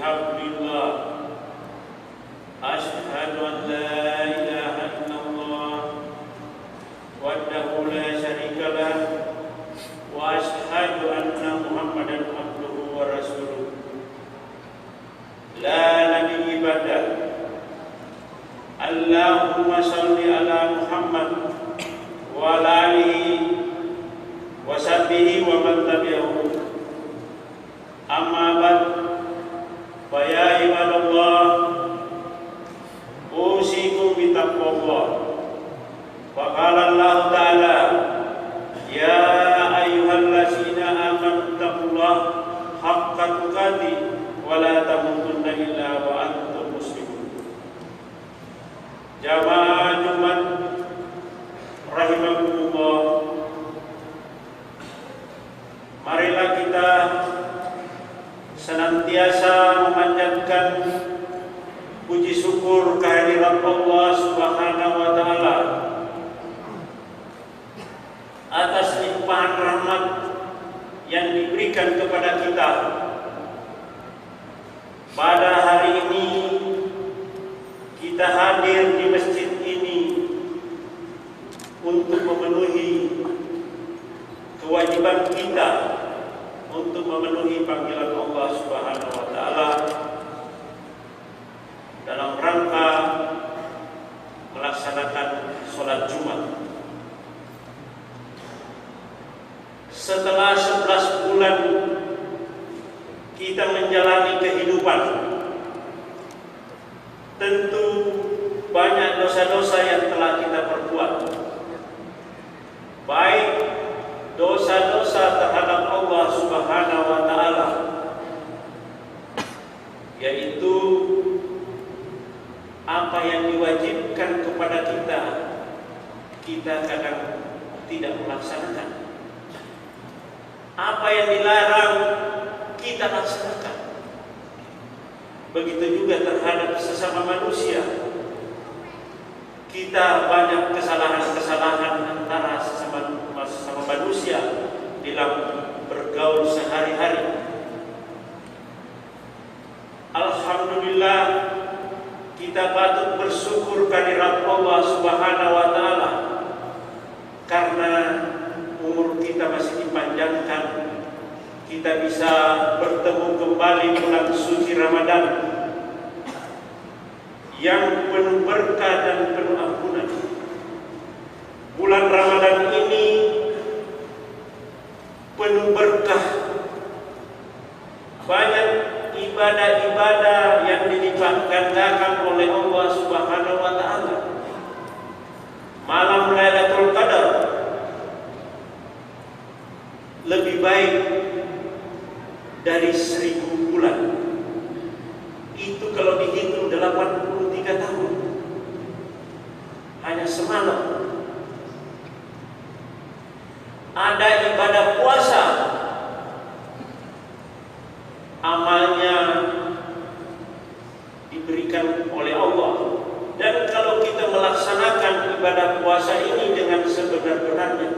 bihablillah. Asyhadu an la ilaha illallah wahdahu la syarika lah wa asyhadu anna Muhammadan abduhu wa rasuluh. La nabiyya ba'da. Allahumma shalli ala Muhammad wa ala alihi wa sahbihi wa man tabi'ahu. Amma ba'd. Fa ya ibadallah, usikum bi taqwallah. Wa qala Allah ta'ala, ya ayyuhallazina amanu taqullaha haqqa tuqatih wa la tamutunna illa wa antum muslimun. Jamaah Jumat rahimakumullah, marilah kita senantiasa memanjatkan puji syukur kehadirat Allah Subhanahu wa taala atas limpahan rahmat yang diberikan kepada kita. Pada hari ini kita hadir di masjid ini untuk memenuhi kewajiban kita, untuk memenuhi panggilan Allah Subhanahu wa taala dalam rangka melaksanakan sholat Jumat. Setelah 11 bulan kita menjalani kehidupan, tentu banyak dosa-dosa yang telah kita perbuat, baik dosa-dosa terhadap Allah Subhanahu wa taala, yaitu apa yang diwajibkan kepada kita, kita kadang tidak melaksanakan. Apa yang dilarang, kita laksanakan. Begitu juga terhadap sesama manusia. Kita banyak kesalahan-kesalahan antara sesama manusia dalam bergaul sehari-hari. Alhamdulillah, kita patut bersyukur kehadirat Allah Subhanahu wa taala karena umur kita masih dipanjangkan. Kita bisa bertemu kembali bulan suci Ramadan yang penuh berkah dan penuh ampunan. Bulan Ramadan ini penuh berkah. Banyak ibadah-ibadah yang dilipat gandakan oleh Allah Subhanahu wa taala. Malam Lailatul Qadar lebih baik dari 1000 bulan. Itu kalau dihitung 83 tahun. Hanya semalam. Ada ibadah puasa, amalnya diberikan oleh Allah. Dan kalau kita melaksanakan ibadah puasa ini dengan sebenar-benarnya,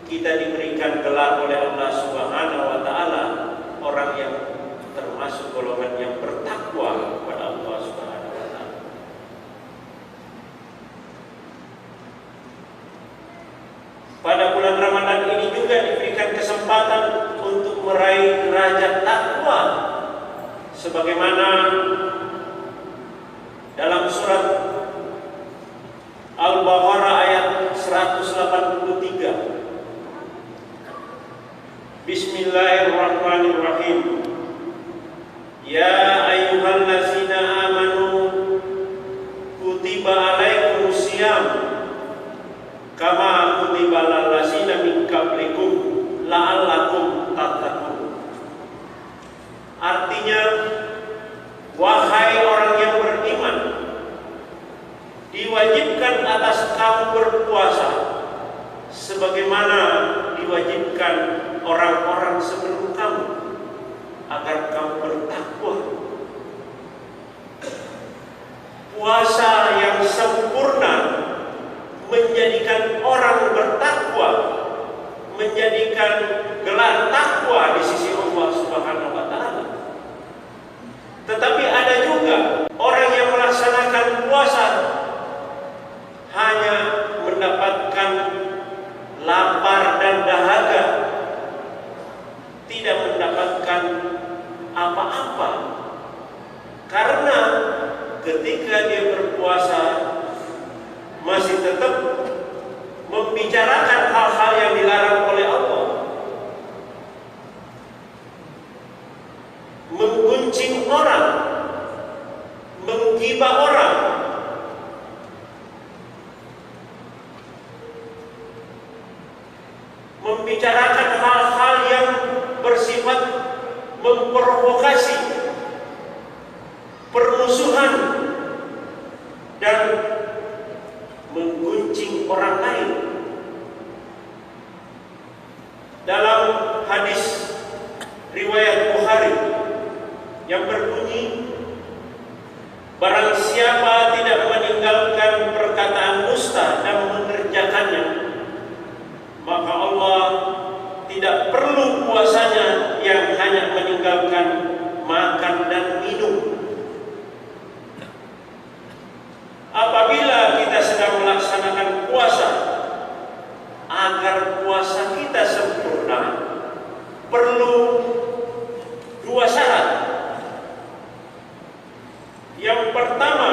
kita diberikan gelar oleh Allah Subhanahu wa taala orang yang termasuk golongan yang bertakwa kepada Allah Subhanahu wa taala. Pada bulan Ramadan ini juga diberikan kesempatan untuk meraih derajat takwa sebagaimana dalam surat Al-Baqarah ayat 183. Bismillahirrahmanirrahim. Ya ayyuhallazina amanu kutiba alaikumusiyam kama kutiba alal ladzina min qablikum la'allakum tattaqun. Artinya, wahai orang yang beriman, diwajibkan atas kamu berpuasa sebagaimana diwajibkan orang-orang sebelum kamu, agar kamu bertakwa. Puasa yang sempurna menjadikan orang bertakwa, menjadikan gelar takwa di sisi Allah Subhanahu wa taala. mendapatkan apa-apa, karena ketika dia berpuasa masih tetap membicarakan hal-hal yang dilarang oleh Allah, mengguncing orang, menggibah orang, membicarakan hal-hal yang bersifat memprovokasi permusuhan dan mengguncing orang lain. Dalam hadis riwayat Bukhari yang berbunyi, barang siapa tidak meninggalkan perkataan dusta dan mengerjakannya, maka Allah tidak perlu puasanya yang hanya meninggalkan makan dan minum. Apabila kita sedang melaksanakan puasa, agar puasa kita sempurna, perlu dua syarat. Yang pertama,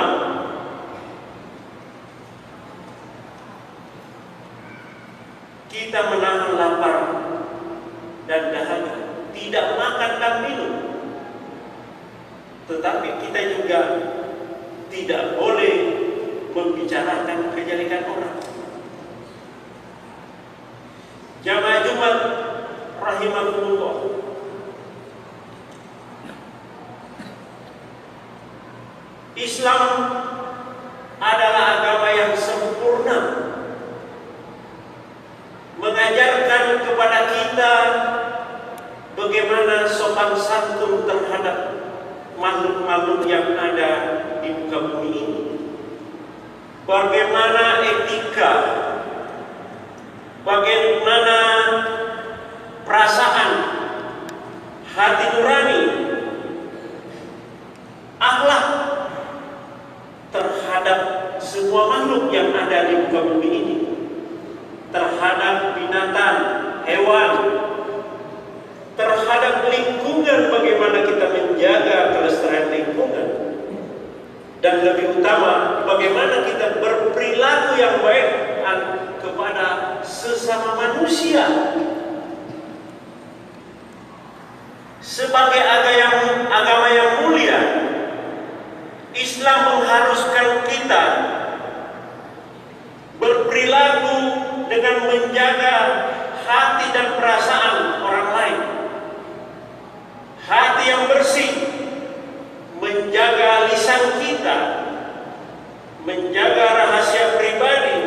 kita menahan lapar dan dahaga, tidak makan dan minum. Tetapi kita juga tidak boleh membicarakan kejelekan orang. Jamaah Jumat rahimahumullah, Islam adalah agama yang sempurna, mengajarkan kepada kita bagaimana sopan santun terhadap makhluk-makhluk yang ada di muka bumi ini, bagaimana etika, bagaimana perasaan, hati nurani, akhlak terhadap semua makhluk yang ada di muka bumi ini, terhadap binatang, hewan, terhadap lingkungan, bagaimana kita menjaga kelestarian lingkungan, dan lebih utama bagaimana kita berperilaku yang baik kepada sesama manusia. Sebagai agama yang mulia, Islam mengharuskan kita berperilaku dengan menjaga hati dan perasaan orang lain, hati yang bersih, menjaga lisan kita, menjaga rahasia pribadi,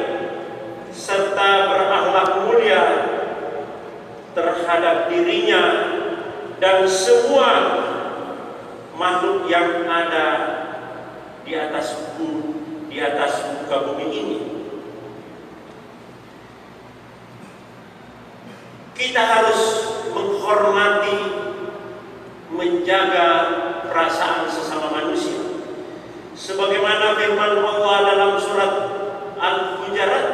serta berakhlak mulia terhadap dirinya dan semua makhluk yang ada di atas muka bumi ini. Kita harus menghormati, menjaga perasaan sesama manusia, sebagaimana firman Allah dalam surat Al-Hujurat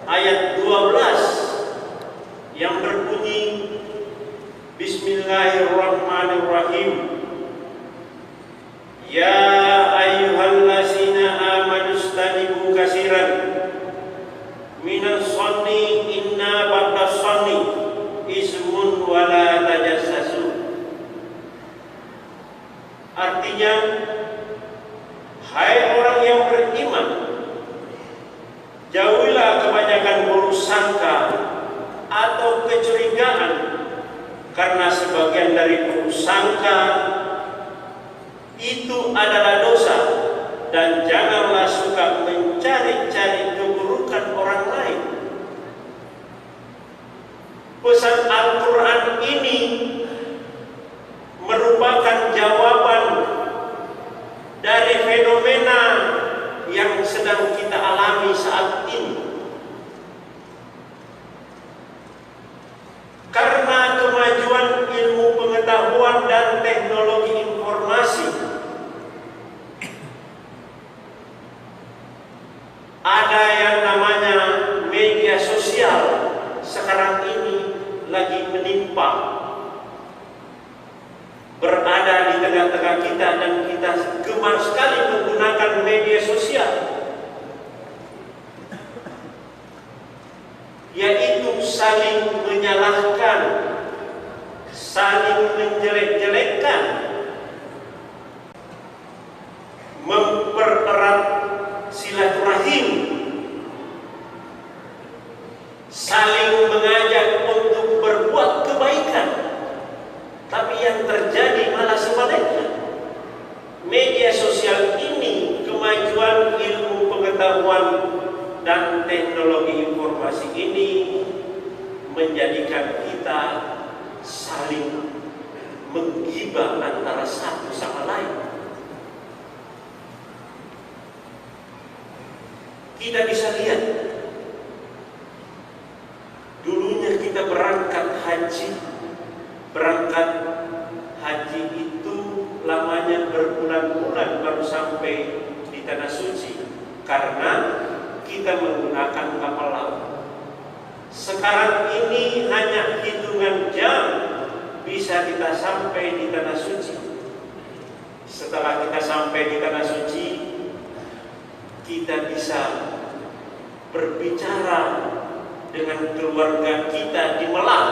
ayat 12 yang berbunyi, Bismillahirrahmanirrahim. Ya ayyuhallazina amanu istanibu katsiran minas sanni inna ba'das sanni ismun wa la tajassasu. Artinya, hai orang yang beriman, jauhilah kebanyakan buruk sangka atau kecurigaan, karena sebagian dari buruk sangka itu adalah dosa, dan janganlah suka mencari-cari keburukan orang lain. Pesan Al-Quran ini merupakan jawaban dari fenomena yang sedang kita alami saat ini. Karena kemajuan ilmu pengetahuan dan teknologi informasi, ada yang namanya media sosial sekarang ini lagi menimpa tengah-tengah kita dan kita gemar sekali menggunakan media sosial, yaitu saling menyalahkan, saling menjelek-jelekkan, mempererat silaturahim, saling mengajak untuk berbuat kebaikan. Tapi yang terjadi malah sebaliknya. Media sosial ini, kemajuan ilmu pengetahuan dan teknologi informasi ini menjadikan kita saling menggibah antara satu sama lain. Kita bisa lihat, dulunya kita berangkat haji itu lamanya berbulan-bulan baru sampai di tanah suci karena kita menggunakan kapal laut. Sekarang ini hanya hitungan jam bisa kita sampai di tanah suci. Setelah kita sampai di tanah suci, kita bisa berbicara dengan keluarga kita di Melah.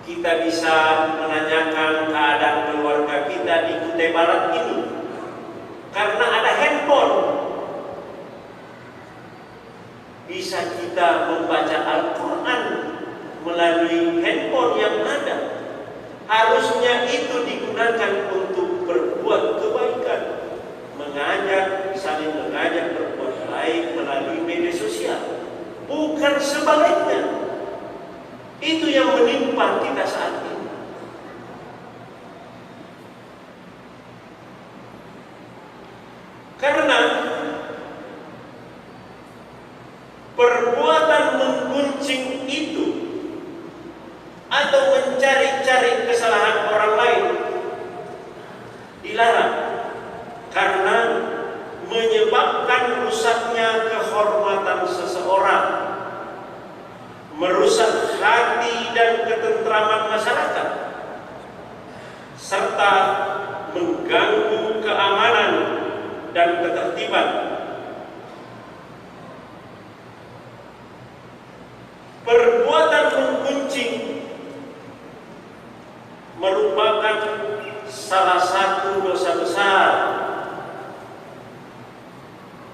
Kita bisa menanyakan keadaan keluarga kita di Kutai Barat ini karena ada handphone. Bisa kita membaca Al-Quran melalui handphone yang ada. Harusnya itu digunakan untuk berbuat kebaikan, saling mengajak berbuat baik melalui media sosial, bukan sebaliknya. Itu yang menimpa kita saat ini. Karena perbuatan menggunjing itu atau mencari-cari kesalahan orang lain dilarang, karena menyebabkan rusaknya kehormatan seseorang, merusak hati dan ketentraman masyarakat, serta mengganggu keamanan dan ketertiban. Perbuatan menggunjing merupakan salah satu dosa besar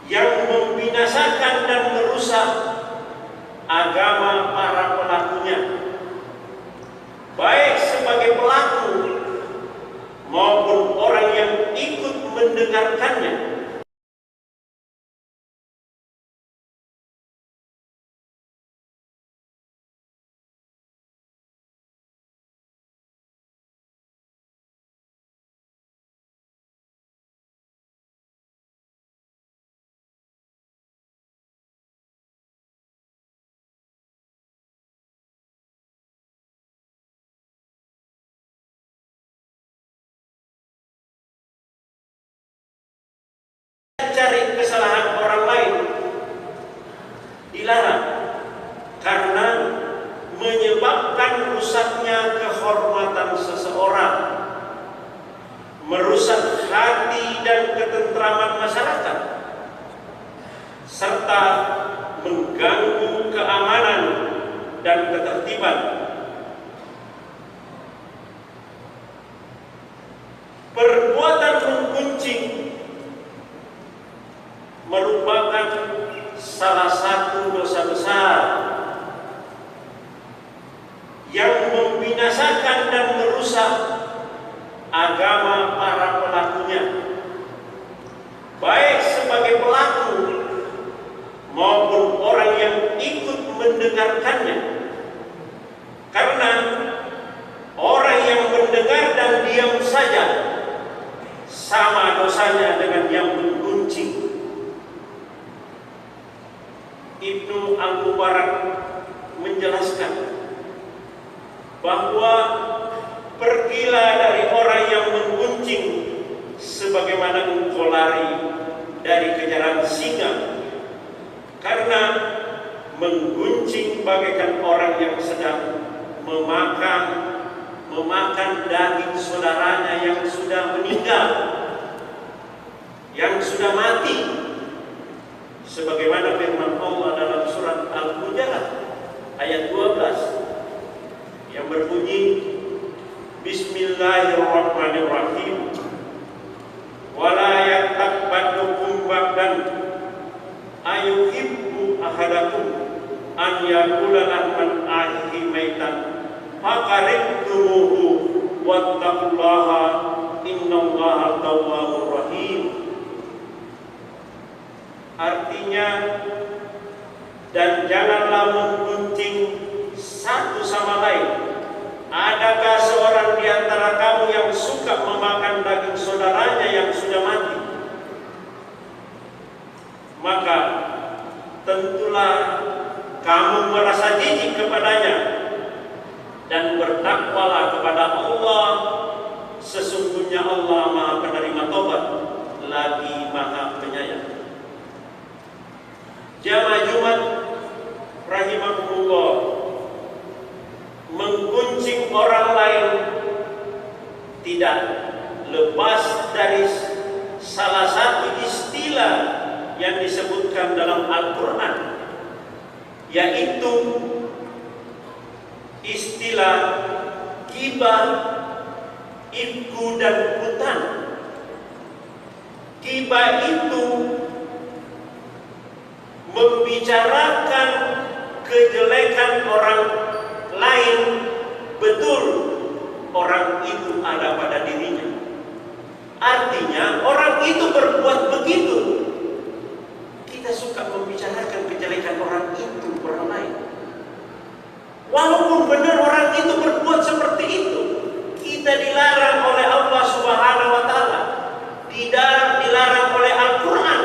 yang membinasakan dan merusak agama para pelakunya, baik sebagai pelaku maupun orang yang ikut mendengarkannya. Cari kesalahan orang lain dilarang, karena menyebabkan rusaknya kehormatan seseorang, merusak hati dan ketentraman masyarakat, serta mengganggu keamanan dan ketertiban. Perbuatan menggunjing merupakan salah satu dosa besar yang membinasakan dan merusak agama para pelakunya, baik sebagai pelaku maupun orang yang ikut mendengarkannya. Karena orang yang mendengar dan diam saja sama dosanya dengan yang menggunjing. Ibnu Al-Mubarak menjelaskan bahwa pergilah dari orang yang menggunjing sebagaimana engkau lari dari kejaran singa, karena menggunjing bagaikan orang yang sedang memakan memakan daging saudaranya yang sudah meninggal, yang sudah mati, sebagaimana firman Allah dalam surat Al-Hujurat ayat 12 yang berbunyi, Bismillahirrahmanirrahim, wala yaghtab ba'dukum ba'dan ayuhibbu ahadakum an yakula lahman akhihi maitan faqaribtumuhu wattaqullaha innallaha tawwabur rahim. Artinya, dan janganlah menggunjing satu sama lain. Adakah seorang di antara kamu yang suka memakan daging saudaranya yang sudah mati? Maka tentulah kamu merasa jijik kepadanya dan bertakwalah kepada Allah. Sesungguhnya Allah Maha Penerima Taubat lagi Maha Penyayang. Jamaah Jumat rahimahumullah, menggunjing orang lain tidak lepas dari salah satu istilah yang disebutkan dalam Al-Quran, yaitu istilah ghibah, ifku, dan buhtan. Ghibah itu membicarakan kejelekan orang lain, betul orang itu ada pada dirinya. Artinya orang itu berbuat begitu, kita suka membicarakan kejelekan orang itu, orang lain. Walaupun benar orang itu berbuat seperti itu, kita dilarang oleh Allah Subhanahu wa Ta'ala, tidak dilarang oleh Al-Quran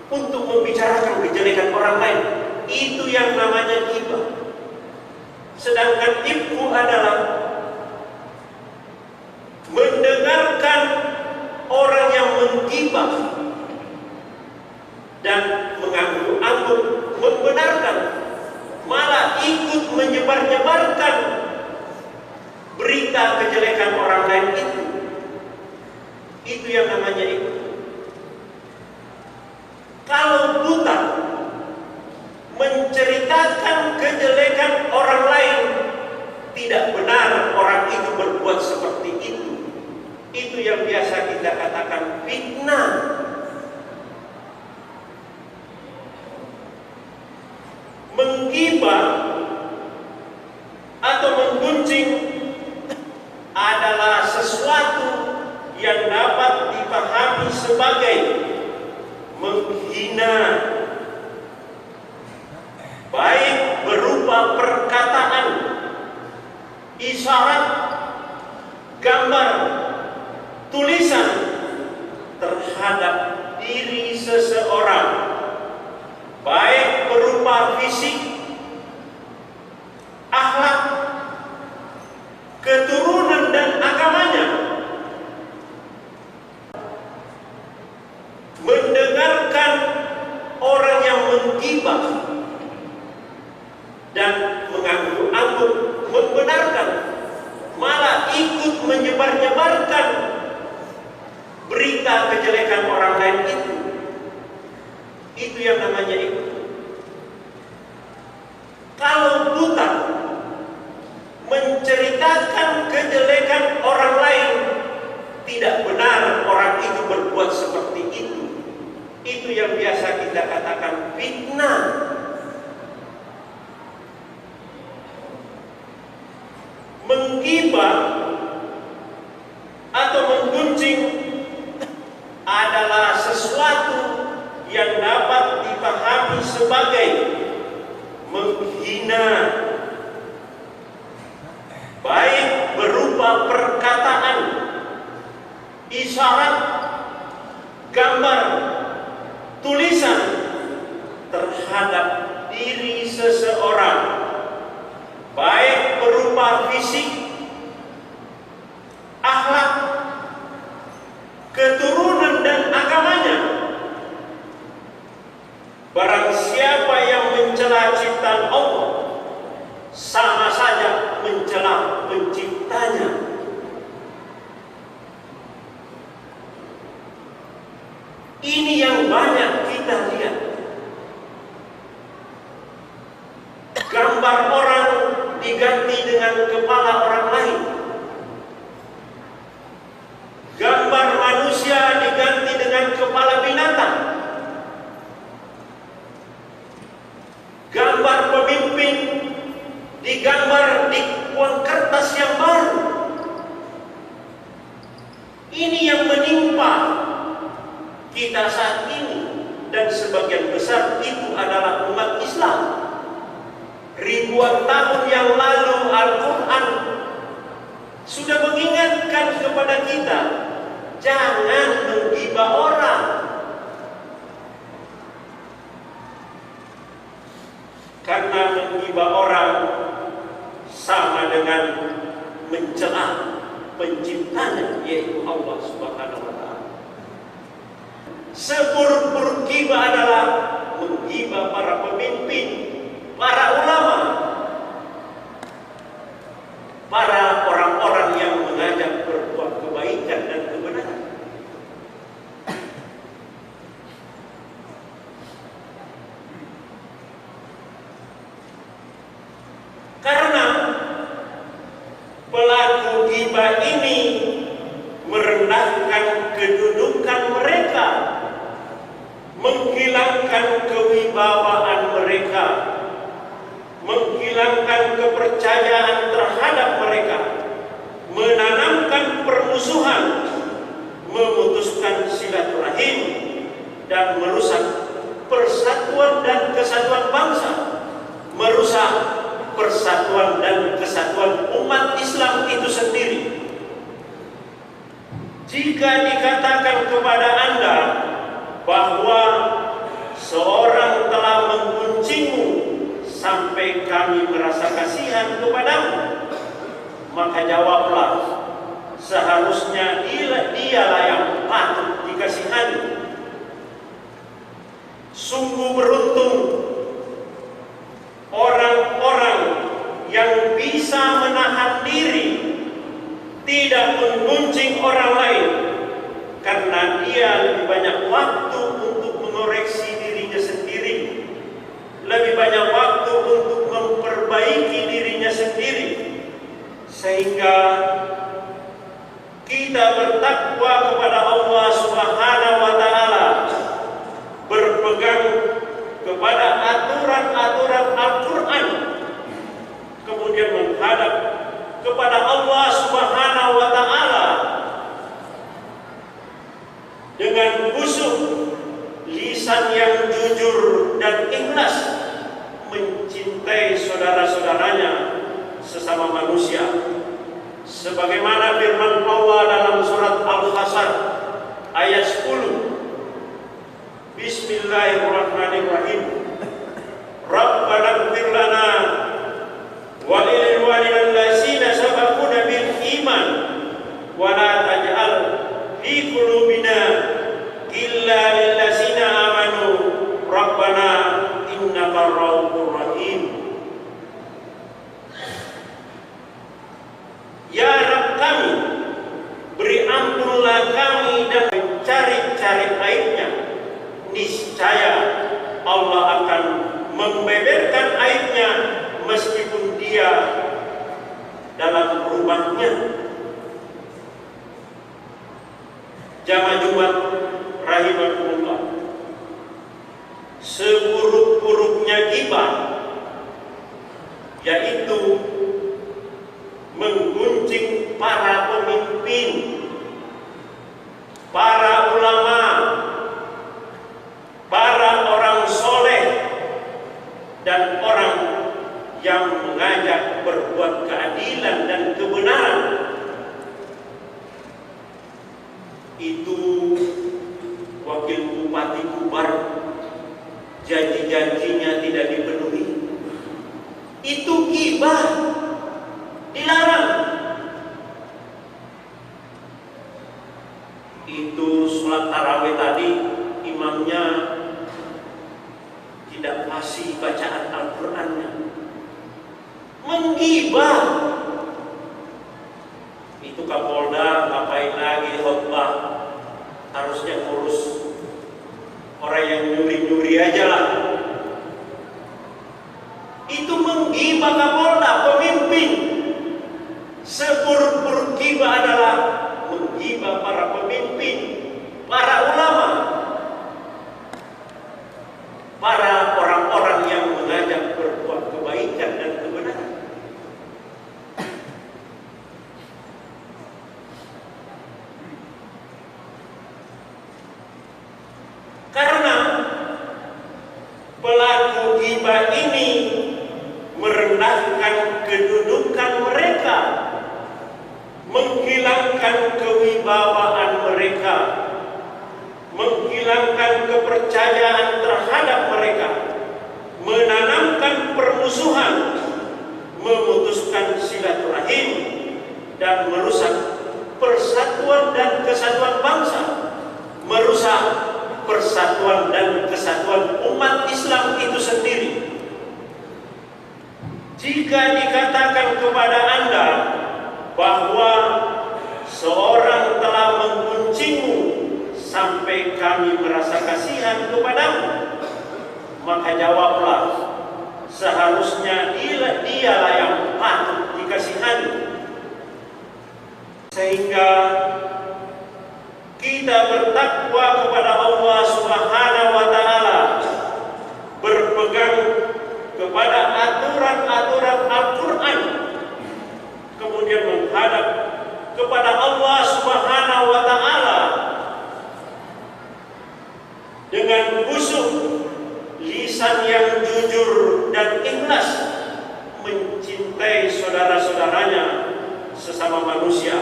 untuk membicarakan kejelekan orang lain. Itu yang namanya ghibah. Sedangkan ifku adalah mendengarkan orang yang menggibah dan mengangguk-angguk membenarkan, malah ikut menyebar-nyebarkan berita kejelekan orang lain itu. Itu yang namanya ifku. Kalau buta menceritakan kejelekan orang lain, tidak benar orang itu berbuat seperti itu. Itu yang biasa kita katakan fitnah. Menggibah atau menggunjing adalah sesuatu yang dapat dipahami sebagai menghina, baik berupa perkataan, isyarat, gambar, tulisan terhadap diri seseorang, baik berupa fisik, akhlak, keturunan, dan agamanya. Mendengarkan orang yang menggibah dan mengangguk-angguk membenarkan, malah ikut menyebar-nyebarkan berita kejelekan orang lain itu yang namanya itu. Kalau buta menceritakan kejelekan orang lain, tidak benar orang itu berbuat seperti itu. Itu yang biasa kita katakan fitnah. Menggibah atau menggunjing adalah sesuatu yang dapat dipahami sebagai menghina, baik berupa perkataan, isyarat, gambar, tulisan terhadap diri seseorang, baik berupa fisik, akhlak, keturunan, dan agamanya. Barang siapa yang mencela ciptaan Allah, sama saja mencela pencipta. bertanya, ini yang banyak kita lihat. Gambar orang diganti dengan kepala orang lain. Gambar manusia diganti dengan kepala binatang. Gambar pemimpin digambar di uang kertas yang baru. Ini yang menimpa kita saat ini, dan sebagian besar itu adalah umat Islam. Ribuan tahun yang lalu Al-Quran sudah mengingatkan kepada kita, jangan menggibah orang. Karena menggibah orang sama dengan mencela penciptanya, yaitu Allah Subhanahu wa Ta'ala. Seburuk-buruk gibah adalah menggibah para pemimpin, para ulama, para orang-orang yang mengajak berbuat kebaikan dan kebenaran. Karena pelaku ghibah ini merendahkan kedudukan mereka, menghilangkan kewibawaan mereka, menghilangkan kepercayaan terhadap mereka, menanamkan permusuhan, memutuskan silaturahim, dan merusak persatuan dan kesatuan bangsa, merusak persatuan dan kesatuan umat Islam itu sendiri. Jika dikatakan kepada Anda bahwa seorang telah menggunjingmu sampai kami merasa kasihan kepadamu, maka jawablah, seharusnya dialah yang patut dikasihani. Sungguh beruntung orang-orang yang bisa menahan diri, tidak menggunjing orang lain, karena dia lebih banyak waktu untuk mengoreksi dirinya sendiri, lebih banyak waktu untuk memperbaiki dirinya sendiri, sehingga kita bertakwa kepada Allah Subhanahu wa Ta'ala, berpegang kepada aturan-aturan Al-Quran, kemudian menghadap kepada Allah Subhanahu wa Ta'ala dengan khusyuk, lisan yang jujur dan ikhlas, mencintai saudara-saudaranya sesama manusia, sebagaimana firman Allah dalam surat Al-Hasr ayat 10. Bismillahirrahmanirrahim. Rabbana ighfir lana wa lil walidayna sabaquna bil iman wa la taj'al fi qulubina illa lil ladzina amanu rabbana innaka ra'ufur rahim. Ya Rabb kami, beri ampunlah kami dan mencari-cari aibnya, niscaya Allah akan membeberkan aibnya meskipun dia dalam rumahnya. Jamaah Jumat rahimakumullah, seburuk-buruknya ghibah yaitu menggunjing para pemimpin, para ulama, para orang soleh, dan orang yang mengajak berbuat keadilan dan kebenaran. Itu wakil bupati bubar, janji-janjinya tidak dipenuhi, itu ghibah, dilarang. Itu sholat tarawih tadi imamnya tidak fasih bacaan Al-Qur'annya, menggibah. Itu Kapolda ngapain lagi khotbah? Harusnya ngurus orang yang nyuri-nyuri aja lah. Itu menggibah Kapolda, pemimpin. Seburuk-buruk gibah adalah menggibah para pemimpin, para ulama, para orang-orang yang mengajak berbuat kebaikan dan kebenaran. Karena pelaku ghibah ini merendahkan kedudukan mereka, menghilangkan kewibawaan mereka, menghilangkan kepercayaan terhadap mereka, menanamkan permusuhan, memutuskan silaturahim, dan merusak persatuan dan kesatuan bangsa, merusak persatuan dan kesatuan umat Islam itu sendiri. Jika dikatakan kepada Anda bahwa seorang telah mengkuncimu sampai kami merasa kasihan kepadamu, maka jawablah, seharusnya dialah yang patut dikasihani. Sehingga kita bertakwa kepada Allah Subhanahu wa Ta'ala, berpegang kepada aturan-aturan Al-Quran, kemudian menghadap kepada Allah Subhanahu wa Ta'ala dengan khusyuk, lisan yang jujur dan ikhlas, mencintai saudara-saudaranya sesama manusia,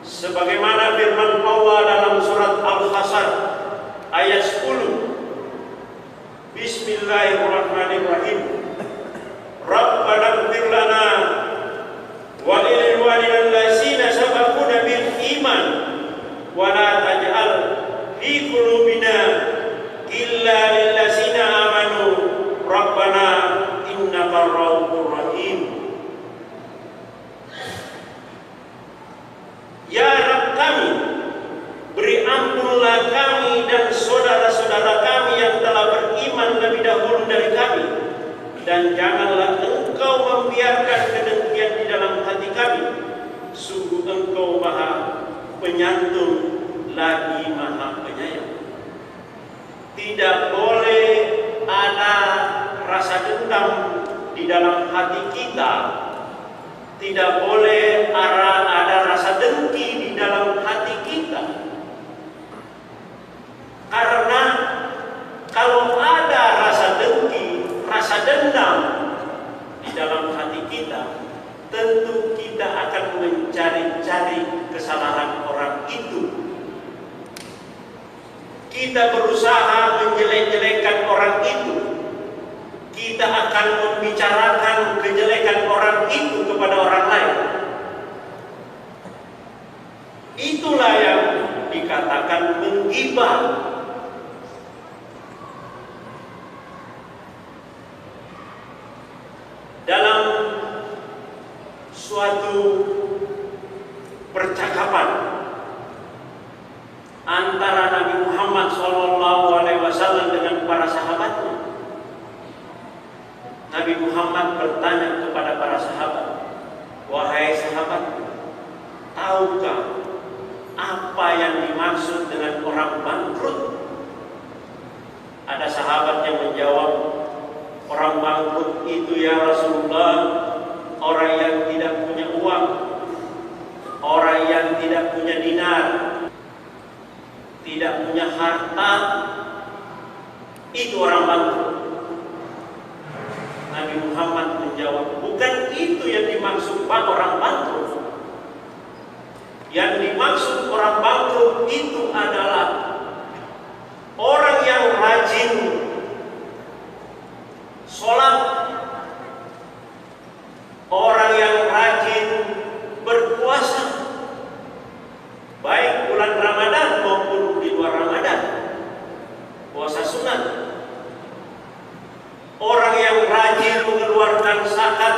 sebagaimana firman Allah dalam surat Al-Hasr ayat 10. Bismillahirrahmanirrahim. Rabbana ighfir lana wa lil walidayna sabaquna bil iman wa la taj'al fi qulubina illa lil ladzina amanu rabbana innaka ra'ufur rahim. Ya Rabb kami, beri ampunlah kami dan saudara-saudara kami yang telah beriman lebih dahulu dari kami, dan janganlah Engkau membiarkan kedengkian di dalam hati kami. Sungguh Engkau Maha Penyantun lagi Maha Penyayang. Tidak boleh ada rasa dendam di dalam hati kita. Tidak boleh ada rasa dengki di dalam hati kita. Karena kalau ada rasa dengki, rasa dendam di dalam hati kita, tentu kita akan mencari-cari kesalahan orang itu. Kita berusaha menjelek-jelekan orang itu. Kita akan membicarakan kejelekan orang itu kepada orang lain. Itulah yang dikatakan menggibah. Dalam suatu percakapan antara Nabi Muhammad SAW dengan para sahabatnya, Nabi Muhammad bertanya kepada para sahabat, wahai sahabat, tahukah apa yang dimaksud dengan orang bangkrut? Ada sahabat yang menjawab, orang bangkrut itu ya Rasulullah, orang yang tidak punya uang, orang yang tidak punya dinar, tidak punya harta, itu orang bangkrut. Nabi Muhammad menjawab, bukan itu yang dimaksud orang bangkrut. Yang dimaksud orang bangkrut itu adalah orang yang rajin sholat, orang yang rajin berpuasa, baik bulan Ramadan maupun di luar Ramadan, puasa sunat. Orang yang rajin mengeluarkan zakat,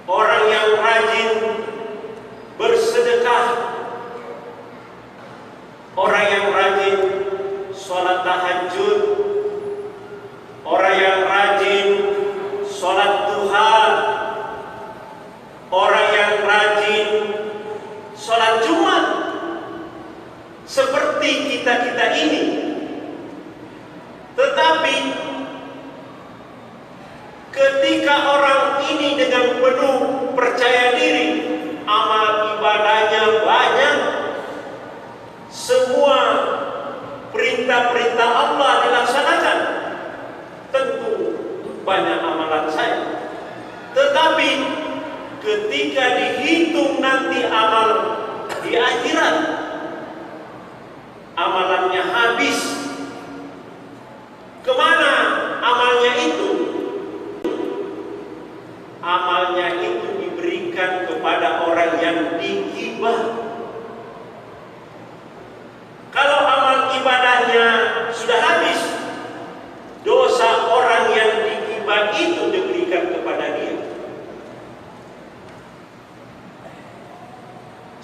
orang yang rajin sholat tahajud, orang yang rajin sholat duha, orang yang rajin sholat Jumat, seperti kita-kita ini. Tetapi ketika orang ini dengan penuh percaya diri, amal ibadahnya banyak, semua perintah-perintah Allah dilaksanakan, tentu banyak amalan saya. Tetapi ketika dihitung nanti amal di akhirat, amalannya habis. Kemana amalnya itu? Amalnya itu diberikan kepada orang yang digibah. Kalau amal ibadahnya sudah habis, dosa orang yang digibah itu diberikan kepada dia.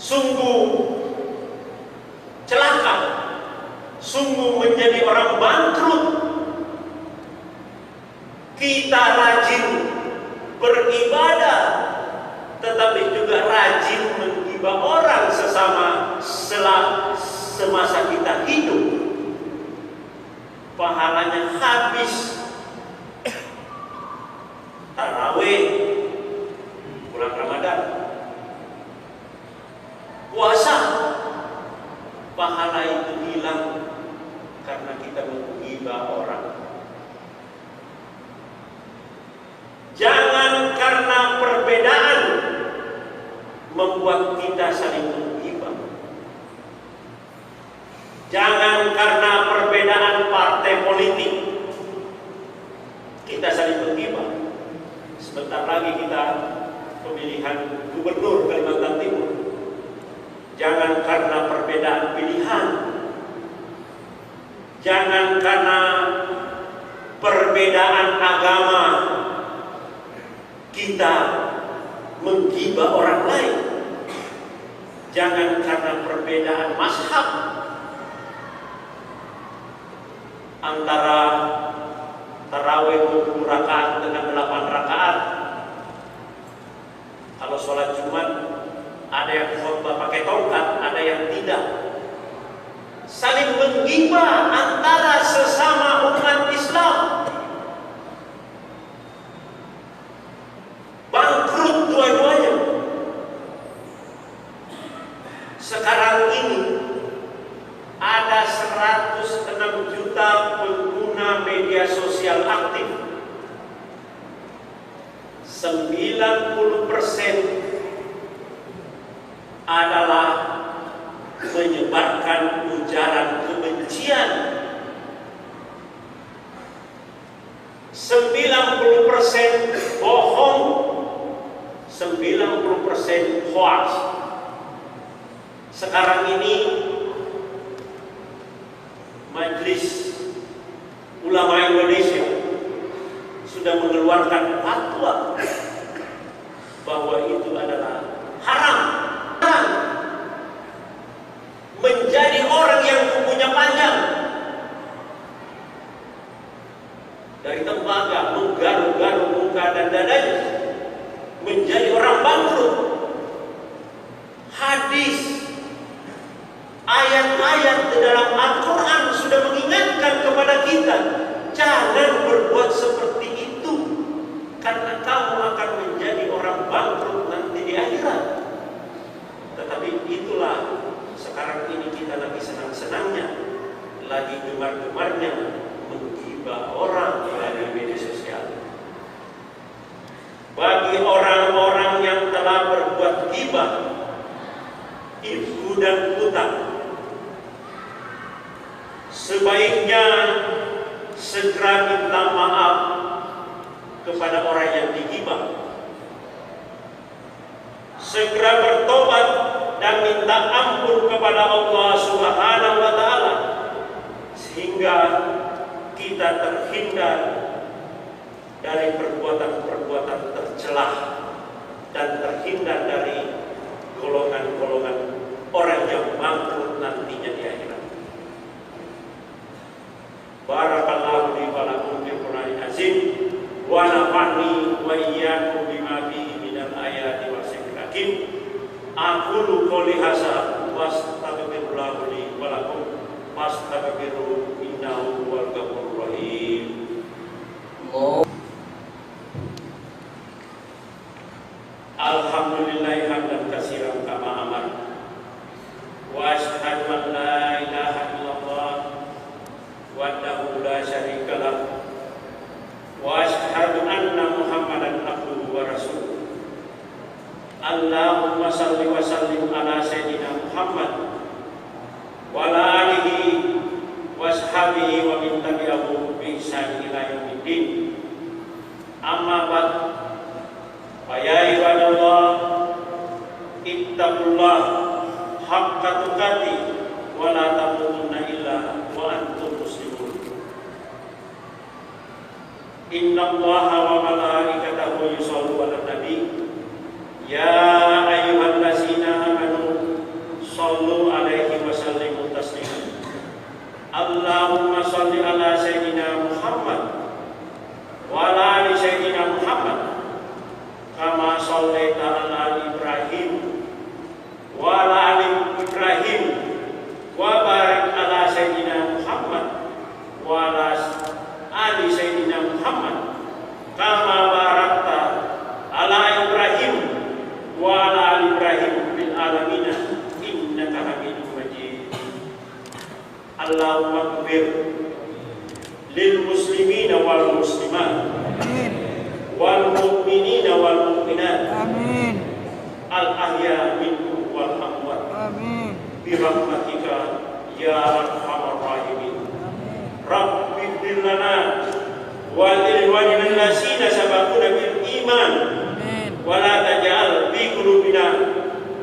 Sungguh celaka, sungguh menjadi orang bangkrut. Kita rajin beribadah, tetapi juga rajin menggibah orang sesama semasa kita hidup. Pahalanya habis. Tarawih, bulan Ramadan, puasa, pahala itu hilang karena kita menggibah orang. Jangan karena perbedaan membuat kita saling menggibah. Jangan karena perbedaan partai politik kita saling menggibah. Sebentar lagi kita pemilihan gubernur Kalimantan Timur. Jangan karena perbedaan pilihan. Jangan karena perbedaan agama kita menggibah orang lain. Jangan karena perbedaan mazhab antara tarawih 20 rakaat dengan 8 rakaat. Kalau sholat Jumat ada yang khutbah pakai tongkat, ada yang tidak. Saling menggibah antara sesama umat Islam. Bangkrut dua-duanya. Sekarang ini ada 106 juta pengguna media sosial aktif. 90% adalah menyebarkan ujaran kebencian. 90% bohong, 90% hoax. Sekarang ini Majelis Ulama Indonesia sudah mengeluarkan fatwa bahwa itu adalah haram. Menjadi orang yang kukunya panjang, dari tembaga menggaruk-garuk muka dan dadanya, menjadi orang bangkrut. Hadis, ayat-ayat di dalam Al-Quran sudah mengingatkan kepada kita, jangan berbuat seperti itu, karena kamu akan menjadi orang bangkrut nanti di akhirat. Tetapi itulah sekarang ini kita lagi senang-senangnya, lagi gemar-gemarnya menggibah orang melalui media sosial. Bagi orang-orang yang telah berbuat gibah, ifku dan hutang, sebaiknya segera minta maaf kepada orang yang digibah, segera bertobat dan minta ampun kepada Allah Subhanahu wa Ta'ala, sehingga kita terhindar dari perbuatan-perbuatan tercelah dan terhindar dari golongan-golongan orang yang bangkrut nantinya di akhirat. Barakallahu li wa lakum fil Qur'anil azim wa nafa'ni wa iyyakum bima fihi minal ayati wa dzikril hakim. Aqulu qouli hadza wa astaghfirullah li wa lakum fastaghfiruhu innahu huwal ghafurur rahim. Alhamdulillahi hamdan katsiran kama amar. Wa asyhadu an la ilaha illallah wahdahu la syarika lah. Wa asyhadu anna Muhammadan abduhu wa rasuluh. Allahumma salli wa sallim ala sayyidina Muhammad wa ala alihi wa ashabihi wa min tabi'ahum bi ihsan ila yaumiddin. Amma ba'd. Fa ya ibadallah ittaqullah haqqa tuqatih wa la tamutunna illa wa antum muslimun. Innallaha wa malaikatahu yusholluna 'alan nabi. Ya ayyuhallazina amanu shallu 'alaihi wa sallimu taslima. Allahumma shalli ala sayyidina Muhammad wa ala ali sayyidina Muhammad kama shallaita ala Ibrahim wa ala ali Ibrahim wa barik ala sayyidina Muhammad wa ala ali sayyidina Muhammad kama barakta ala Ibrahim wa ala ali Ibrahim fil alamin innaka Hamidum Majid. Allahumma ighfir lil muslimina wal muslimat wal mu'minina wal mu'minat Amin. al ahya minhum wal amwat Amin. bi rahmatika ya arhamar rahimin. Rabbi ighfir lana wa lil ladzina sabaquna bil iman wa la taj'al fi qulubina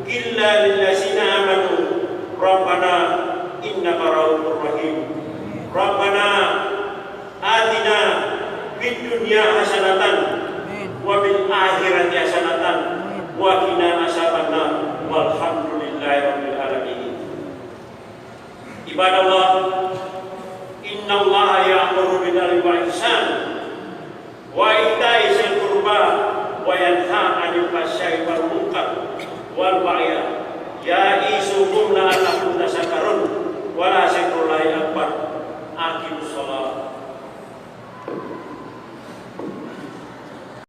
illa lil ladzina amanu rabbana innaka ra'ufur rahim. Rabbana atina fid dunya hasanatan wa bil akhirati hasanatan wa qina adzabannar walhamdulillahi rabbil alamin. Ibadallah, innallaha ya'muru bil 'adli wal ihsan wa ita'i dzil qurba wa yanha 'anil fahsya'i wal munkar wal baghi ya'izukum la'allakum tadhakkarun wa la